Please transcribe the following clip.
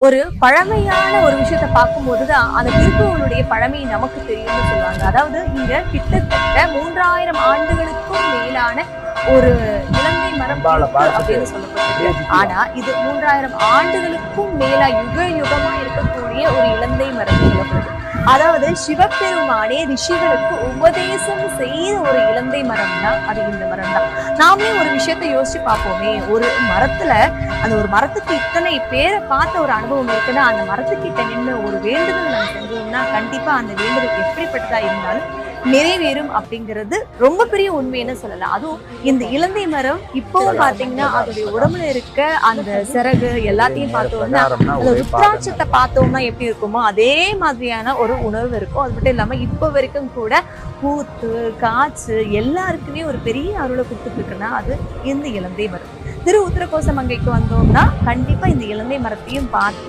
ஒரு பழமையான ஒரு விஷயத்த பார்க்கும்போதுதான் அந்த திருக்குறளுடைய பழமை நமக்கு தெரியும்னு சொல்லுவாங்க. அதாவது இங்க கிட்டத்தட்ட 3000 ஆண்டுகளுக்கும் மேலான ஒரு இலந்தை மரம் இருக்கு அப்படின்னு சொல்லப்பட்டிருக்கு. ஆனா இது 3000 ஆண்டுகளுக்கும் மேலா யுக யுகமா இருக்கக்கூடிய ஒரு இலந்தை மரம் சொல்லப்படுது. அதாவது சிவபெருமானே ரிஷிகளுக்கு உபதேசம் செய்த ஒரு இலந்தை மரம் தான் அது இந்த மரம் தான். நாமளே ஒரு விஷயத்த யோசிச்சு பார்ப்போமே, ஒரு மரத்துல அந்த ஒரு மரத்துக்கு இத்தனை பேரை பார்த்த ஒரு அனுபவம் இருக்குன்னா அந்த மரத்துக்கிட்ட நின்று ஒரு வேண்டுதல் நம்ம செஞ்சோம்னா கண்டிப்பா அந்த வேண்டுதல் எப்படிப்பட்டதா இருந்தாலும் நிறைவேறும் அப்படிங்கிறது ரொம்ப பெரிய உண்மைன்னு சொல்லலாம். அதுவும் இந்த இலந்தை மரம் இப்பவும் பாத்தீங்கன்னா அதோடைய உடம்புல இருக்க அந்த சிறகு எல்லாத்தையும் பார்த்தோம்னா அந்த ருத்ராட்சத்தை பார்த்தோம்னா எப்படி இருக்குமோ அதே மாதிரியான ஒரு உணர்வு இருக்கும். அது மட்டும் இல்லாம இப்ப வரைக்கும் கூட பூத்து காய்ச்சு எல்லாருக்குமே ஒரு பெரிய அருளை கொடுத்துட்டு இருக்குன்னா அது இந்த இலந்தை மரம். திரு உத்தரகோசமங்கைக்கு வந்தோம்னா கண்டிப்பா இந்த இலந்தை மரத்தையும் பார்த்து